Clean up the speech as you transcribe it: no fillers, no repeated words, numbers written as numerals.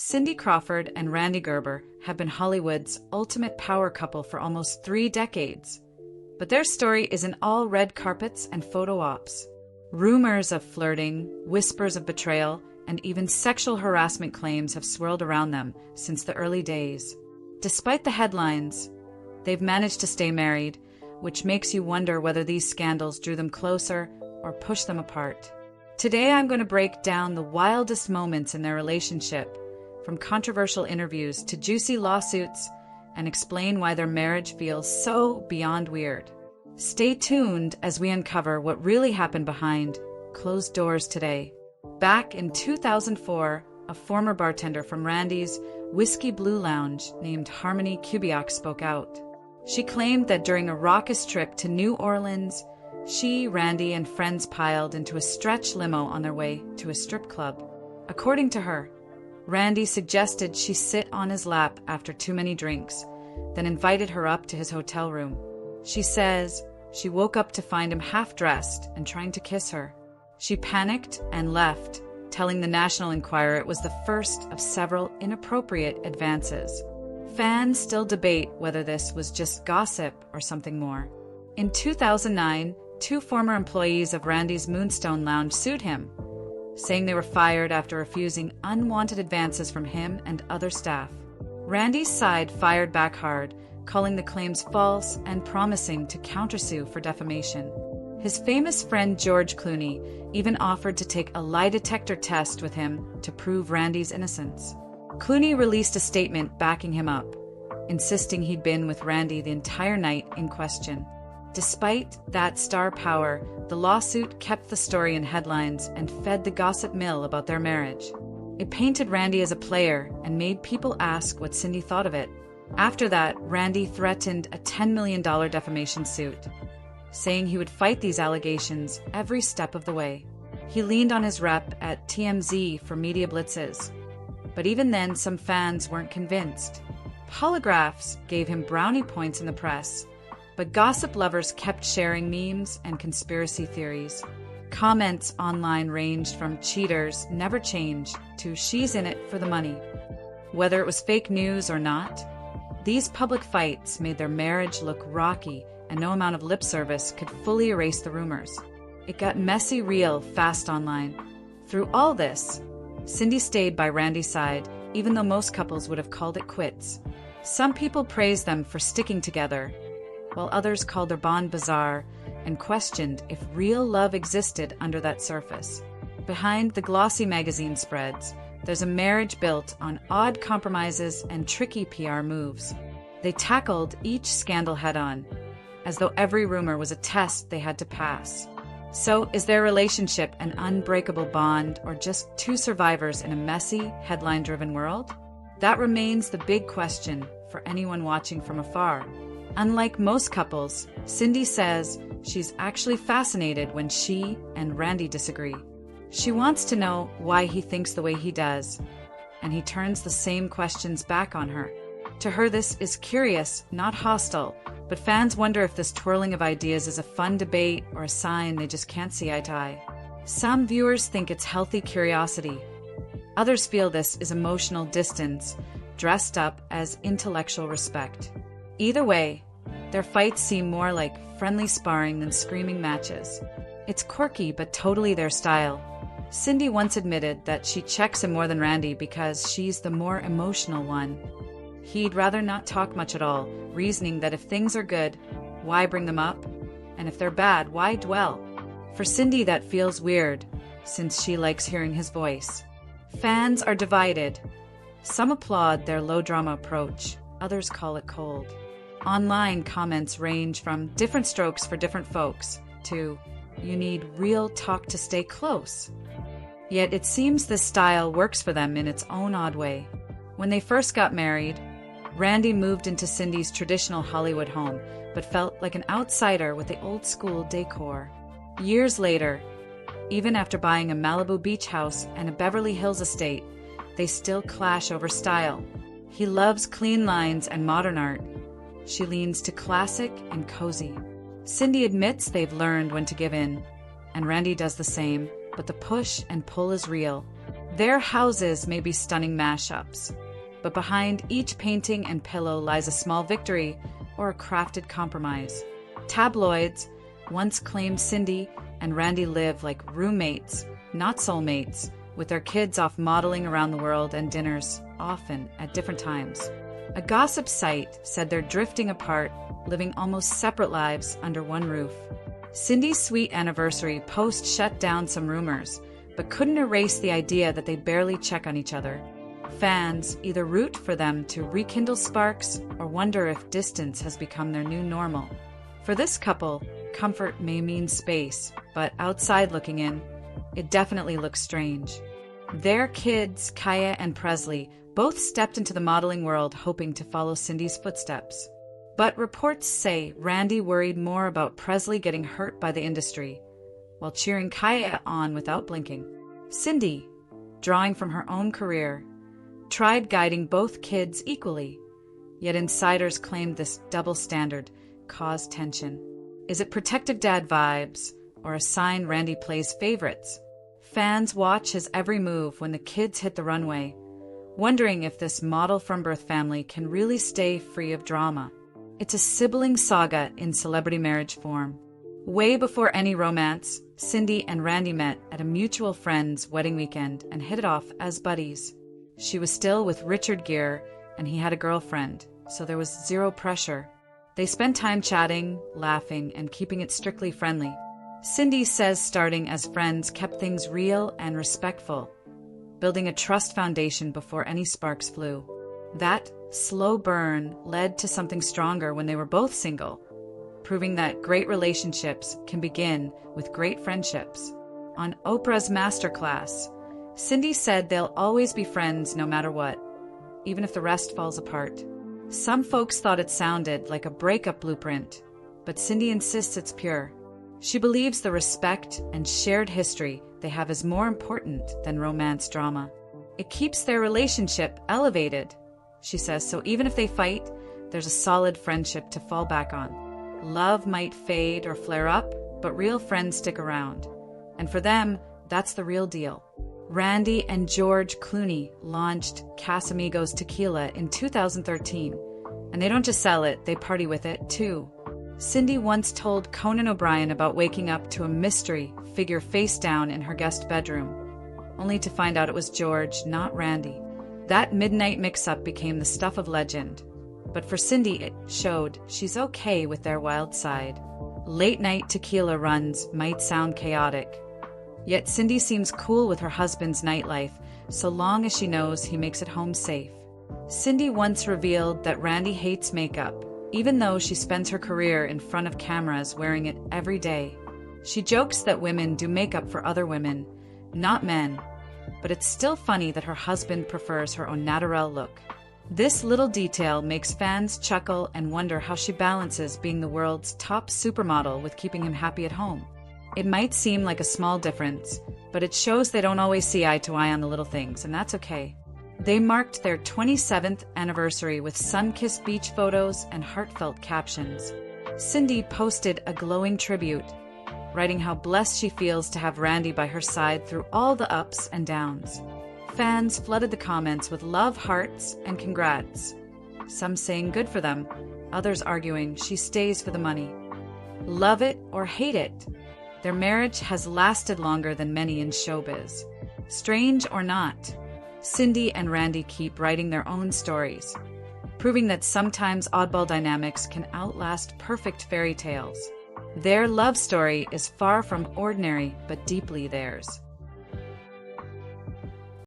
Cindy Crawford and Randy Gerber have been Hollywood's ultimate power couple for almost 3 decades. But their story isn't all red carpets and photo ops. Rumors of flirting, whispers of betrayal, and even sexual harassment claims have swirled around them since the early days. Despite the headlines, they've managed to stay married, which makes you wonder whether these scandals drew them closer or pushed them apart. Today I'm going to break down the wildest moments in their relationship, from controversial interviews to juicy lawsuits, and explain why their marriage feels so beyond weird. Stay tuned as we uncover what really happened behind closed doors today. Back in 2004, a former bartender from Randy's Whiskey Blue Lounge named Harmony Kubiak spoke out. She claimed that during a raucous trip to New Orleans, she, Randy, and friends piled into a stretch limo on their way to a strip club. According to her, Randy suggested she sit on his lap after too many drinks, then invited her up to his hotel room. She says she woke up to find him half-dressed and trying to kiss her. She panicked and left, telling the National Enquirer it was the first of several inappropriate advances. Fans still debate whether this was just gossip or something more. In 2009, 2 former employees of Randy's Moonstone Lounge sued him, saying they were fired after refusing unwanted advances from him and other staff. Randy's side fired back hard, calling the claims false and promising to countersue for defamation. His famous friend George Clooney even offered to take a lie detector test with him to prove Randy's innocence. Clooney released a statement backing him up, insisting he'd been with Randy the entire night in question. Despite that star power, the lawsuit kept the story in headlines and fed the gossip mill about their marriage. It painted Randy as a player and made people ask what Cindy thought of it. After that, Randy threatened a $10 million defamation suit, saying he would fight these allegations every step of the way. He leaned on his rep at TMZ for media blitzes, but even then some fans weren't convinced. Polygraphs gave him brownie points in the press, but gossip lovers kept sharing memes and conspiracy theories. Comments online ranged from "cheaters never change" to "she's in it for the money." Whether it was fake news or not, these public fights made their marriage look rocky, and no amount of lip service could fully erase the rumors. It got messy real fast online. Through all this, Cindy stayed by Randy's side, even though most couples would have called it quits. Some people praised them for sticking together, while others called their bond bizarre and questioned if real love existed under that surface. Behind the glossy magazine spreads, there's a marriage built on odd compromises and tricky PR moves. They tackled each scandal head-on, as though every rumor was a test they had to pass. So, is their relationship an unbreakable bond, or just 2 survivors in a messy, headline-driven world? That remains the big question for anyone watching from afar. Unlike most couples, Cindy says she's actually fascinated when she and Randy disagree. She wants to know why he thinks the way he does, and he turns the same questions back on her. To her, this is curious, not hostile, but fans wonder if this twirling of ideas is a fun debate or a sign they just can't see eye to eye. Some viewers think it's healthy curiosity. Others feel this is emotional distance, dressed up as intellectual respect. Either way, their fights seem more like friendly sparring than screaming matches. It's quirky but totally their style. Cindy once admitted that she checks him more than Randy because she's the more emotional one. He'd rather not talk much at all, reasoning that if things are good, why bring them up? And if they're bad, why dwell? For Cindy, that feels weird, since she likes hearing his voice. Fans are divided. Some applaud their low-drama approach, others call it cold. Online comments range from "different strokes for different folks" to "you need real talk to stay close." Yet it seems this style works for them in its own odd way. When they first got married, Randy moved into Cindy's traditional Hollywood home, but felt like an outsider with the old-school decor. Years later, even after buying a Malibu beach house and a Beverly Hills estate, they still clash over style. He loves clean lines and modern art. She leans to classic and cozy. Cindy admits they've learned when to give in, and Randy does the same, but the push and pull is real. Their houses may be stunning mashups, but behind each painting and pillow lies a small victory or a crafted compromise. Tabloids once claimed Cindy and Randy live like roommates, not soulmates, with their kids off modeling around the world and dinners, often at different times. A gossip site said they're drifting apart, living almost separate lives under one roof. Cindy's sweet anniversary post shut down some rumors, but couldn't erase the idea that they barely check on each other. Fans either root for them to rekindle sparks or wonder if distance has become their new normal. For this couple, comfort may mean space, but outside looking in, it definitely looks strange. Their kids, Kaya and Presley, both stepped into the modeling world hoping to follow Cindy's footsteps. But reports say Randy worried more about Presley getting hurt by the industry, while cheering Kaya on without blinking. Cindy, drawing from her own career, tried guiding both kids equally, yet insiders claimed this double standard caused tension. Is it protective dad vibes, or a sign Randy plays favorites? Fans watch his every move when the kids hit the runway, wondering if this model-from-birth family can really stay free of drama. It's a sibling saga in celebrity marriage form. Way before any romance, Cindy and Randy met at a mutual friend's wedding weekend and hit it off as buddies. She was still with Richard Gere, and he had a girlfriend, so there was zero pressure. They spent time chatting, laughing, and keeping it strictly friendly. Cindy says starting as friends kept things real and respectful, building a trust foundation before any sparks flew. That slow burn led to something stronger when they were both single, proving that great relationships can begin with great friendships. On Oprah's Masterclass, Cindy said they'll always be friends no matter what, even if the rest falls apart. Some folks thought it sounded like a breakup blueprint, but Cindy insists it's pure. She believes the respect and shared history they have is more important than romance drama. It keeps their relationship elevated, she says, so even if they fight, there's a solid friendship to fall back on. Love might fade or flare up, but real friends stick around. And for them, that's the real deal. Randy and George Clooney launched Casamigos Tequila in 2013, and they don't just sell it, they party with it too. Cindy once told Conan O'Brien about waking up to a mystery figure face down in her guest bedroom, only to find out it was George, not Randy. That midnight mix-up became the stuff of legend. But for Cindy, it showed she's okay with their wild side. Late-night tequila runs might sound chaotic, yet Cindy seems cool with her husband's nightlife, so long as she knows he makes it home safe. Cindy once revealed that Randy hates makeup, even though she spends her career in front of cameras wearing it every day. She jokes that women do makeup for other women, not men, but it's still funny that her husband prefers her au naturel look. This little detail makes fans chuckle and wonder how she balances being the world's top supermodel with keeping him happy at home. It might seem like a small difference, but it shows they don't always see eye to eye on the little things, and that's okay. They marked their 27th anniversary with sun-kissed beach photos and heartfelt captions. Cindy posted a glowing tribute, writing how blessed she feels to have Randy by her side through all the ups and downs. Fans flooded the comments with love hearts and congrats, some saying good for them, others arguing she stays for the money. Love it or hate it, their marriage has lasted longer than many in showbiz. Strange or not, Cindy and Randy keep writing their own stories, proving that sometimes oddball dynamics can outlast perfect fairy tales. Their love story is far from ordinary, but deeply theirs.